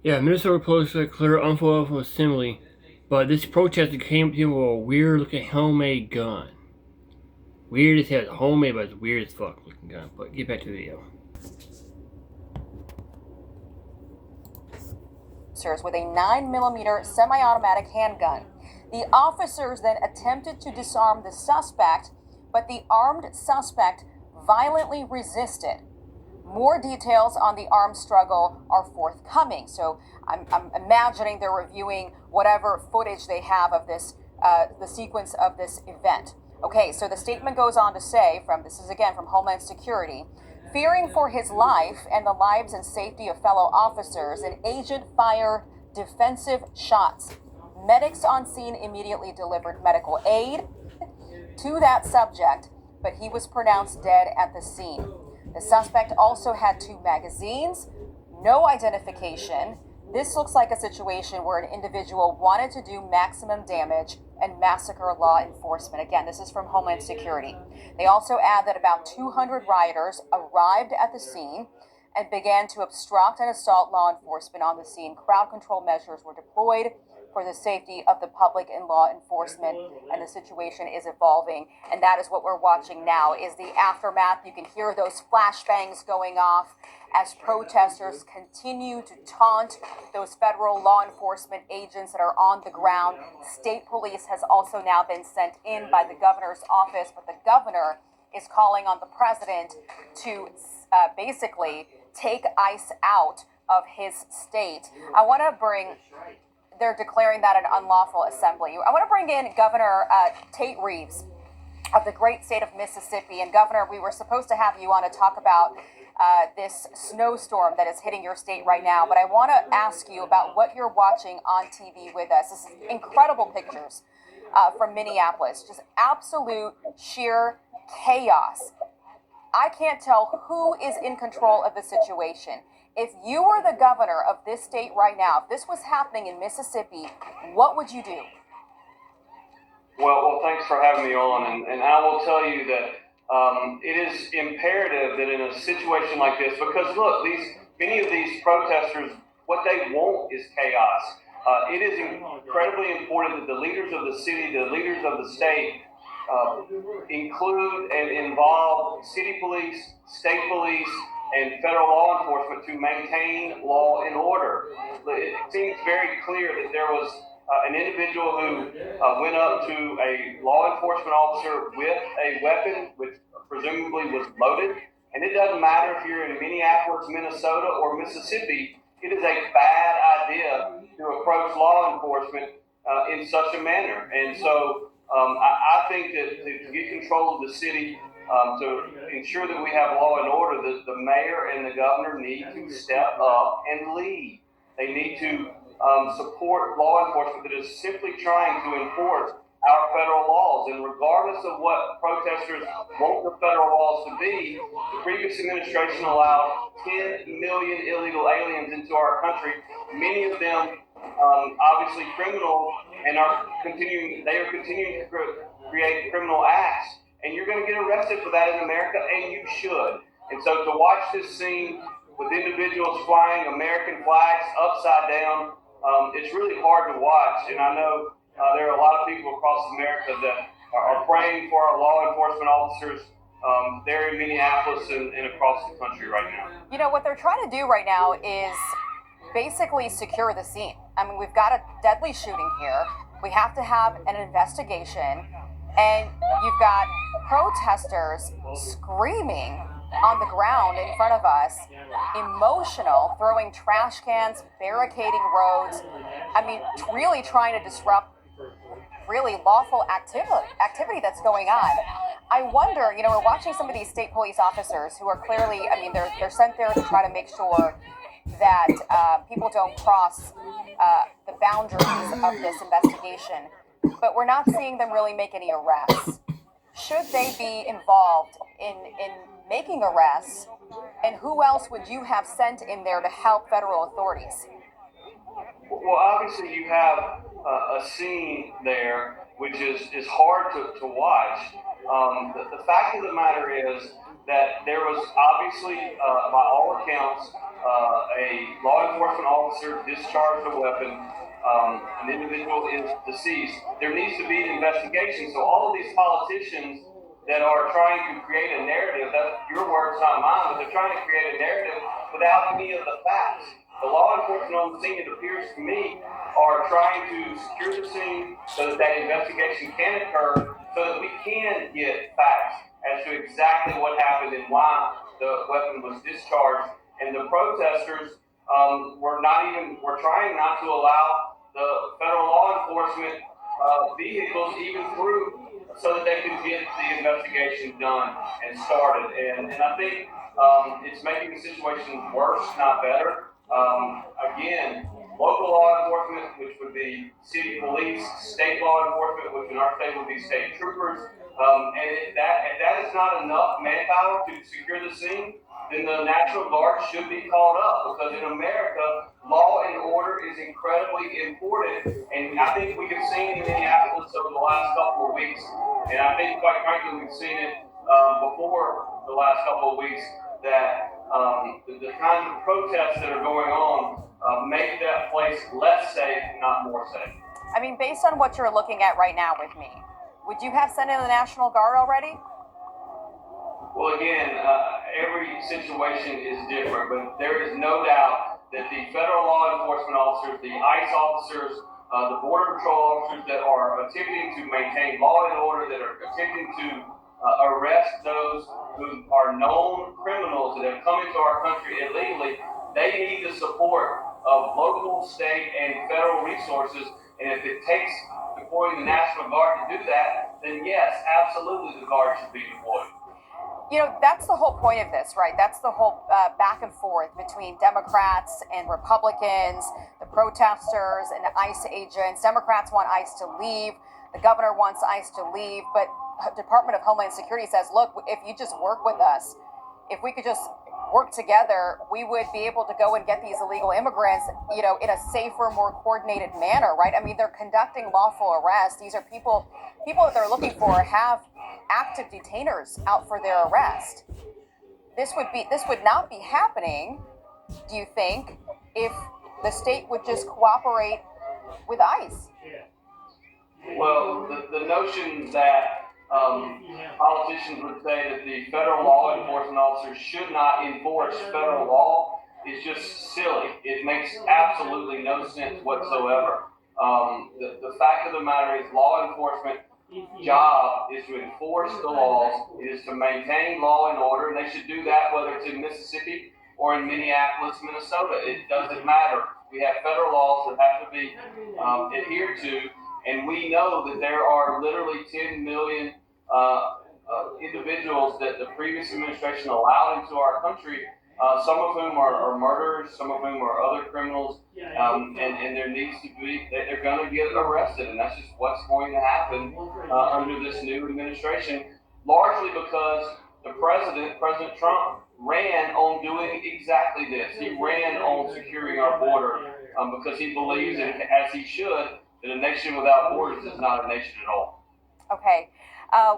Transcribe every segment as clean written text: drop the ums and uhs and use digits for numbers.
Yeah, Minnesota Police declared unlawful assembly, but this protester came up to him with a weird looking homemade gun. Weird as hell. Homemade, but it's weird as fuck looking gun. But get back to the video. With a 9mm semi-automatic handgun. The officers then attempted to disarm the suspect, but the armed suspect violently resisted. More details on the armed struggle are forthcoming. So I'm imagining they're reviewing whatever footage they have of this, the sequence of this event. Okay, so the statement goes on to say, this is again from Homeland Security, fearing for his life and the lives and safety of fellow officers, an agent fired defensive shots. Medics on scene immediately delivered medical aid to that subject, but he was pronounced dead at the scene. The suspect also had 2 magazines, no identification. This looks like a situation where an individual wanted to do maximum damage and massacre law enforcement. Again, this is from Homeland Security. They also add that about 200 rioters arrived at the scene and began to obstruct and assault law enforcement on the scene. Crowd control measures were deployed for the safety of the public and law enforcement, and the situation is evolving. And that is what we're watching now, is the aftermath. You can hear those flashbangs going off as protesters continue to taunt those federal law enforcement agents that are on the ground. State police has also now been sent in by the governor's office, but the governor is calling on the president to basically take ICE out of his state. They're declaring that an unlawful assembly. I want to bring in Governor Tate Reeves of the great state of Mississippi. And Governor, we were supposed to have you on to talk about this snowstorm that is hitting your state right now. But I want to ask you about what you're watching on TV with us. This is incredible pictures from Minneapolis. Just absolute sheer chaos. I can't tell who is in control of the situation. If you were the governor of this state right now, if this was happening in Mississippi, what would you do? Well, thanks for having me on, and I will tell you that it is imperative that in a situation like this, because look, many of these protesters, what they want is chaos. It is incredibly important that the leaders of the city, the leaders of the state, include and involve city police, state police, and federal law enforcement to maintain law and order. It seems very clear that there was an individual who went up to a law enforcement officer with a weapon, which presumably was loaded. And it doesn't matter if you're in Minneapolis, Minnesota, or Mississippi, it is a bad idea to approach law enforcement in such a manner. And so I think that to get control of the city, to ensure that we have law and order, the mayor and the governor need to step up and lead. They need to support law enforcement that is simply trying to enforce our federal laws. And regardless of what protesters want the federal laws to be, the previous administration allowed 10 million illegal aliens into our country, many of them obviously criminal, and they are continuing to create criminal acts. And you're going to get arrested for that in America, and you should. And so to watch this scene with individuals flying American flags upside down, it's really hard to watch. And I know there are a lot of people across America that are praying for our law enforcement officers there in Minneapolis and across the country right now. You know, what they're trying to do right now is basically secure the scene. I mean, we've got a deadly shooting here. We have to have an investigation. And you've got protesters screaming on the ground in front of us, emotional, throwing trash cans, barricading roads. I mean, really trying to disrupt really lawful activity that's going on. I wonder, you know, we're watching some of these state police officers who are clearly, I mean, they're sent there to try to make sure that people don't cross the boundaries of this investigation. But we're not seeing them really make any arrests. Should they be involved in making arrests? And who else would you have sent in there to help federal authorities? Well, obviously you have a scene there which is hard to watch. The fact of the matter is that there was obviously, by all accounts, a law enforcement officer discharged a weapon, an individual is deceased, there needs to be an investigation. So all of these politicians that are trying to create a narrative, that's your words, not mine, but they're trying to create a narrative without any of the facts. The law enforcement on the scene, it appears to me, are trying to secure the scene so that that investigation can occur, so that we can get facts as to exactly what happened and why the weapon was discharged. And the protesters were trying not to allow the federal law enforcement vehicles even through, so that they could get the investigation done and started. And I think it's making the situation worse, not better. Again, local law enforcement, which would be city police, state law enforcement, which in our state would be state troopers. And if that is not enough manpower to secure the scene, then the National Guard should be called up, because in America, law and order is incredibly important. And I think we have seen in Minneapolis over the last couple of weeks, and I think quite frankly we've seen it before the last couple of weeks, that the kinds of protests that are going on make that place less safe, not more safe. I mean, based on what you're looking at right now with me, would you have sent in the National Guard already? Well, again, every situation is different, but there is no doubt that the federal law enforcement officers, the ICE officers, the Border Patrol officers that are attempting to maintain law and order, that are attempting to arrest those who are known criminals that have come into our country illegally, they need the support of local, state, and federal resources. And if it takes deploying the National Guard to do that, then yes, absolutely the Guard should be deployed. You know, that's the whole point of this, right? That's the whole back and forth between Democrats and Republicans, the protesters and the ICE agents. Democrats want ICE to leave. The governor wants ICE to leave. But Department of Homeland Security says, look, if you just work with us, if we could just work together, we would be able to go and get these illegal immigrants, you know, in a safer, more coordinated manner, right? I mean, they're conducting lawful arrests. These are people that they're looking for have active detainers out for their arrest. This would not be happening, do you think, if the state would just cooperate with ICE? Well, the notion that politicians would say that the federal law enforcement officers should not enforce federal law is just silly. It makes absolutely no sense whatsoever. The fact of the matter is, law enforcement job is to enforce the laws. It is to maintain law and order, and they should do that whether it's in Mississippi or in Minneapolis, Minnesota. It doesn't matter. We have federal laws that have to be adhered to, and we know that there are literally 10 million individuals that the previous administration allowed into our country, some of whom are murderers, some of whom are other criminals, and there needs to be, they're going to get arrested, and that's just what's going to happen under this new administration, largely because the President Trump, ran on doing exactly this. He ran on securing our border because he believes, and as he should, that a nation without borders is not a nation at all. Okay.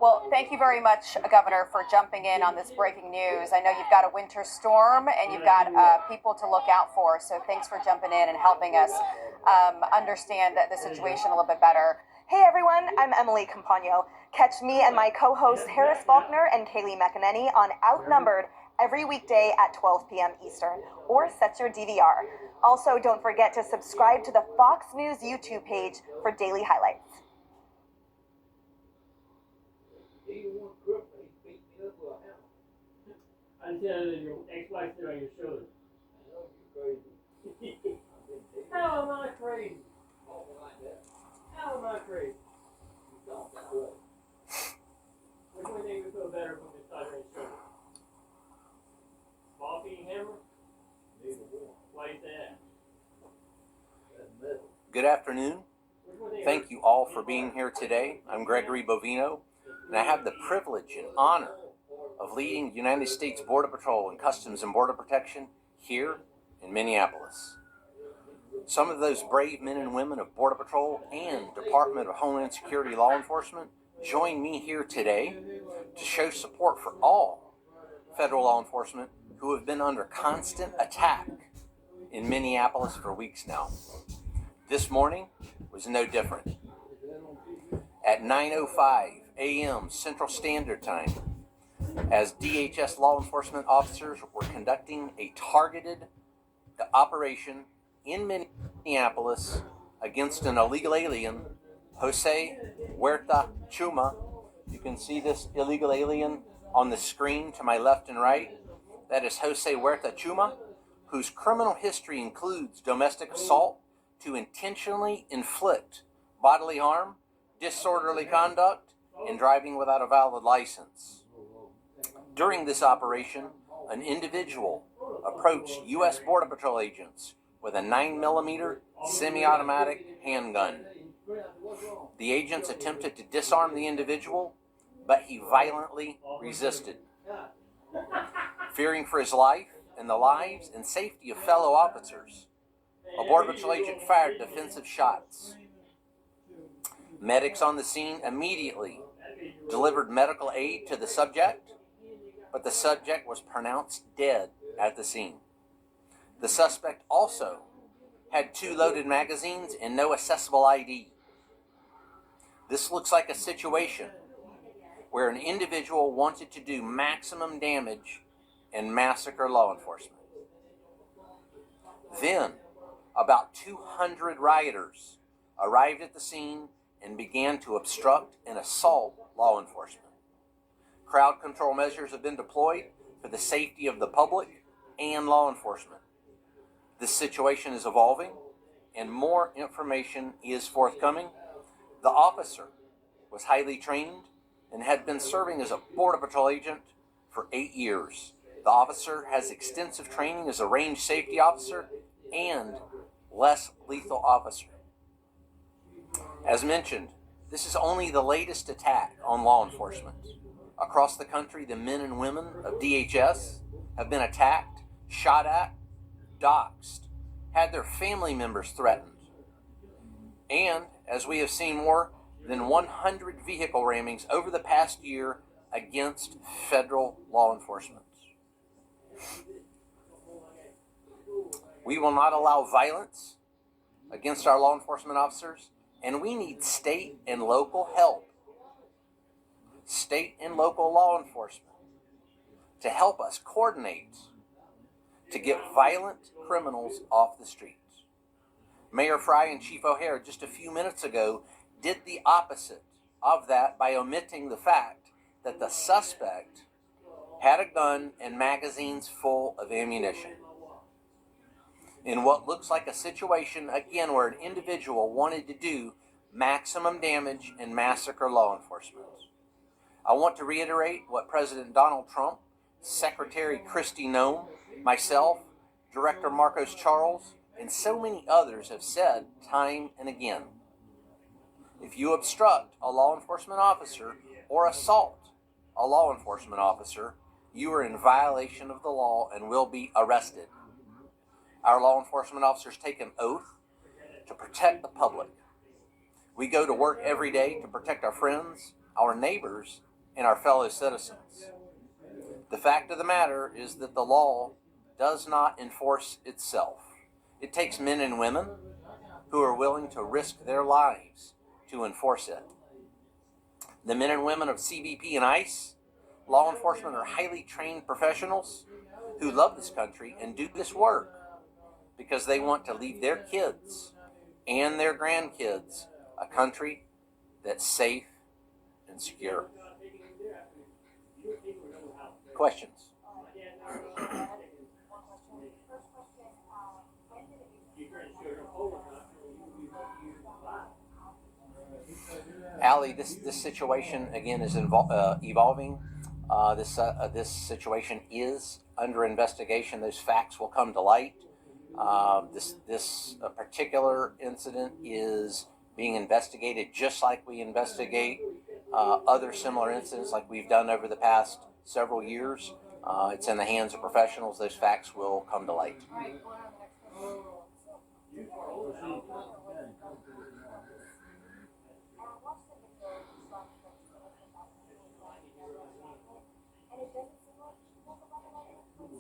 Well, thank you very much, Governor, for jumping in on this breaking news. I know you've got a winter storm and you've got people to look out for, so thanks for jumping in and helping us understand the situation a little bit better. Hey everyone, I'm Emily Campagno. Catch me and my co-hosts Harris Faulkner and Kaylee McEnany on Outnumbered every weekday at 12 p.m. Eastern, or set your DVR. Also, don't forget to subscribe to the Fox News YouTube page for daily highlights. Until your ex-wife sit on your shoulder. How am I crazy? How am I crazy? Which one do you feel better from this side of your shoulder? Ball being hammer? Why do you say that? Good afternoon. Thank you all for being here today. I'm Gregory Bovino, and I have the privilege and honor of leading the United States Border Patrol and Customs and Border Protection here in Minneapolis. Some of those brave men and women of Border Patrol and Department of Homeland Security law enforcement join me here today to show support for all federal law enforcement who have been under constant attack in Minneapolis for weeks now. This morning was no different. At 9:05 a.m. Central Standard Time, as DHS law enforcement officers were conducting a targeted operation in Minneapolis against an illegal alien, Jose Huerta Chuma. You can see this illegal alien on the screen to my left and right. That is Jose Huerta Chuma, whose criminal history includes domestic assault to intentionally inflict bodily harm, disorderly conduct, and driving without a valid license. During this operation, an individual approached U.S. Border Patrol agents with a 9mm semi-automatic handgun. The agents attempted to disarm the individual, but he violently resisted. Fearing for his life and the lives and safety of fellow officers, a Border Patrol agent fired defensive shots. Medics on the scene immediately delivered medical aid to the subject, but the subject was pronounced dead at the scene. The suspect also had 2 loaded magazines and no accessible ID. This looks like a situation where an individual wanted to do maximum damage and massacre law enforcement. Then, about 200 rioters arrived at the scene and began to obstruct and assault law enforcement. Crowd control measures have been deployed for the safety of the public and law enforcement. This situation is evolving, and more information is forthcoming. The officer was highly trained and had been serving as a Border Patrol agent for 8 years. The officer has extensive training as a range safety officer and less lethal officer. As mentioned, this is only the latest attack on law enforcement. Across the country, the men and women of DHS have been attacked, shot at, doxxed, had their family members threatened. And, as we have seen, more than 100 vehicle rammings over the past year against federal law enforcement. We will not allow violence against our law enforcement officers, and we need state and local help, state and local law enforcement, to help us coordinate to get violent criminals off the streets. Mayor Fry and Chief O'Hare just a few minutes ago did the opposite of that by omitting the fact that the suspect had a gun and magazines full of ammunition. In what looks like a situation, again, where an individual wanted to do maximum damage and massacre law enforcement. I want to reiterate what President Donald Trump, Secretary Kristi Noem, myself, Director Marcos Charles, and so many others have said time and again. If you obstruct a law enforcement officer or assault a law enforcement officer, you are in violation of the law and will be arrested. Our law enforcement officers take an oath to protect the public. We go to work every day to protect our friends, our neighbors, and our fellow citizens. The fact of the matter is that the law does not enforce itself. It takes men and women who are willing to risk their lives to enforce it. The men and women of CBP and ICE, law enforcement, are highly trained professionals who love this country and do this work because they want to leave their kids and their grandkids a country that's safe and secure. Questions? Allie, this situation again is evolving. This situation is under investigation. Those facts will come to light. This particular incident is being investigated just like we investigate other similar incidents like we've done over the past several years. It's in the hands of professionals. Those facts will come to light.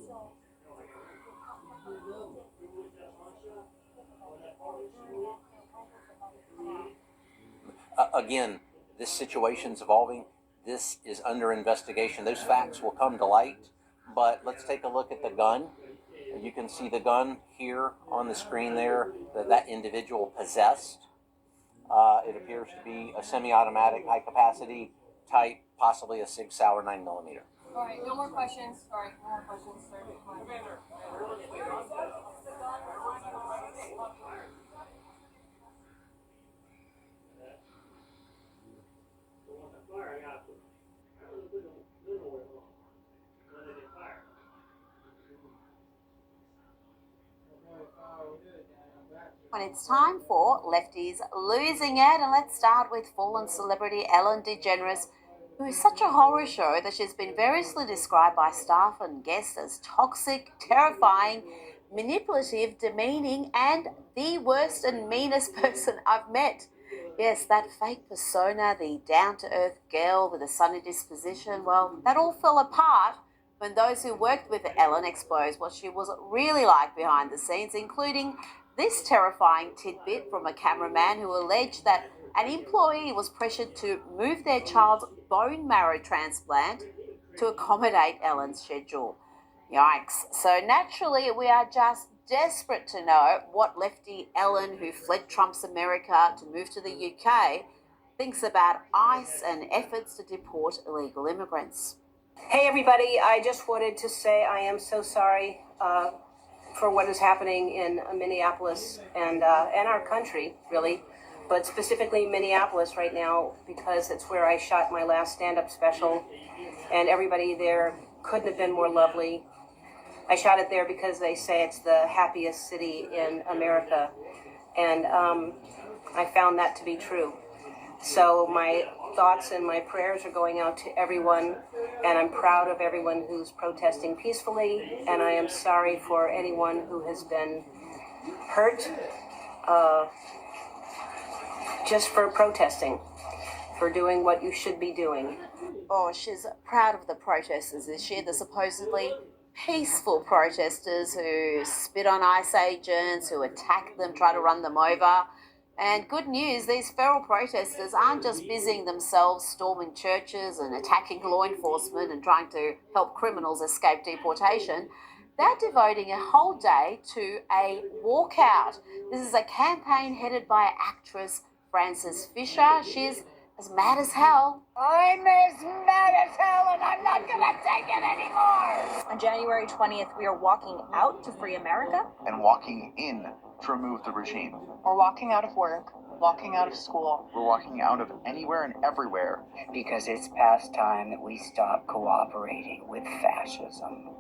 So Again, this situation's evolving. This is under investigation. Those facts will come to light. But let's take a look at the gun. You can see the gun here on the screen there that individual possessed. It appears to be a semi-automatic, high-capacity type, possibly a Sig Sauer 9mm. All right, no more questions. Sorry, no more questions, sir. When it's time for Lefties Losing It, and let's start with fallen celebrity Ellen DeGeneres, who is such a horror show that she's been variously described by staff and guests as toxic, terrifying, manipulative, demeaning, and the worst and meanest person I've met. Yes, that fake persona, the down-to-earth girl with a sunny disposition, well, that all fell apart when those who worked with Ellen exposed what she was really like behind the scenes, including this terrifying tidbit from a cameraman who alleged that an employee was pressured to move their child's bone marrow transplant to accommodate Ellen's schedule. Yikes. So naturally, we are just desperate to know what lefty Ellen, who fled Trump's America to move to the UK, thinks about ICE and efforts to deport illegal immigrants. Hey everybody, I just wanted to say I am so sorry for what is happening in Minneapolis and our country, really, but specifically Minneapolis right now, because it's where I shot my last stand-up special, and everybody there couldn't have been more lovely. I shot it there because they say it's the happiest city in America, and I found that to be true. So my thoughts and my prayers are going out to everyone, and I'm proud of everyone who's protesting peacefully, and I am sorry for anyone who has been hurt just for protesting, for doing what you should be doing. Oh, she's proud of the protesters, is she? The supposedly peaceful protesters who spit on ICE agents, who attack them, try to run them over. And good news, these feral protesters aren't just busying themselves storming churches and attacking law enforcement and trying to help criminals escape deportation. They're devoting a whole day to a walkout. This is a campaign headed by actress Frances Fisher. She's as mad as hell. I'm as mad as hell, and I'm not gonna take it anymore! On January 20th, we are walking out to free America. And walking in to remove the regime. We're walking out of work, walking out of school. We're walking out of anywhere and everywhere. Because it's past time that we stop cooperating with fascism.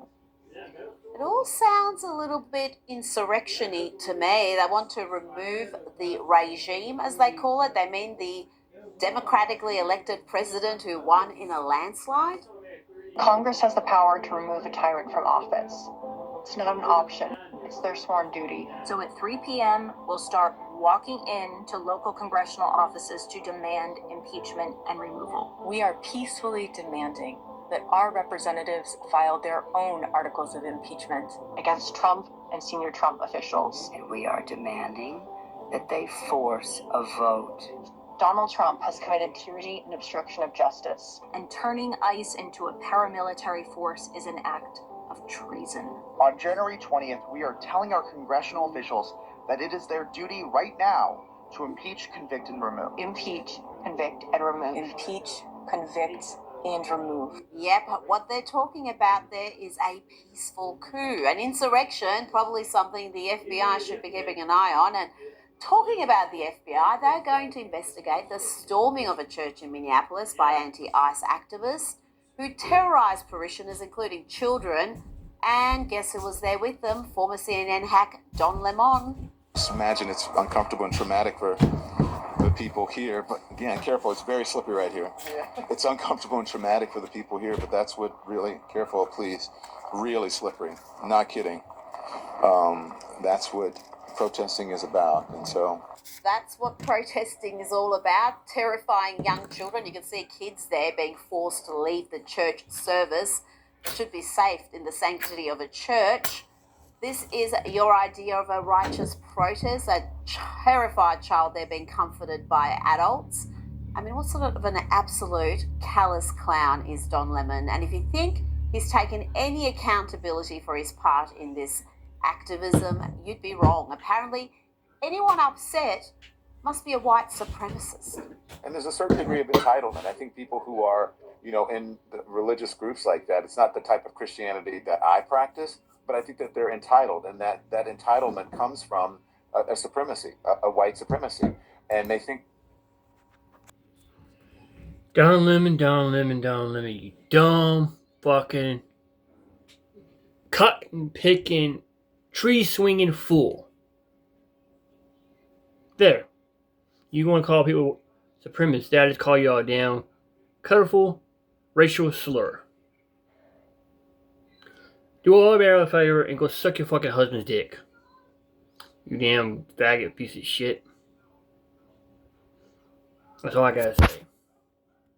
It all sounds a little bit insurrection-y to me. They want to remove the regime, as they call it. They mean the democratically elected president who won in a landslide. Congress has the power to remove a tyrant from office. It's not an option. It's their sworn duty. So at 3 p.m., we'll start walking in to local congressional offices to demand impeachment and removal. We are peacefully demanding that our representatives file their own articles of impeachment against Trump and senior Trump officials. And we are demanding that they force a vote. Donald Trump has committed tyranny and obstruction of justice. And turning ICE into a paramilitary force is an act of treason. On January 20th, we are telling our congressional officials that it is their duty right now to impeach, convict, and remove. Impeach, convict, and remove. Impeach, convict, and remove. Yep, what they're talking about there is a peaceful coup, an insurrection, probably something the FBI should be keeping an eye on. And talking about the FBI, they're going to investigate the storming of a church in Minneapolis by anti-ICE activists who terrorized parishioners, including children. And guess who was there with them? Former CNN hack Don Lemon. Just imagine it's uncomfortable and traumatic for the people here, but again, careful, it's very slippery right here. It's uncomfortable and traumatic for the people here, but that's what really, careful, please, really slippery. I'm not kidding. That's what protesting is about, and so that's what protesting is all about, terrifying young children. You can see kids there being forced to leave the church service. They should be safe in the sanctity of a church. This is your idea of a righteous protest, a terrified child there being comforted by adults. I mean, what sort of an absolute callous clown is Don Lemon? And if you think he's taken any accountability for his part in this activism, you'd be wrong. Apparently, anyone upset must be a white supremacist. And there's a certain degree of entitlement. I think people who are, in the religious groups like that, it's not the type of Christianity that I practice, but I think that they're entitled, and that entitlement comes from a supremacy, a white supremacy. And they think... Don Lemon, you dumb fucking cotton picking, tree swinging fool. There. You want to call people supremacists, that is call you all down. Colorful racial slur. Do all of a favor and go suck your fucking husband's dick. You damn faggot piece of shit. That's all I gotta say.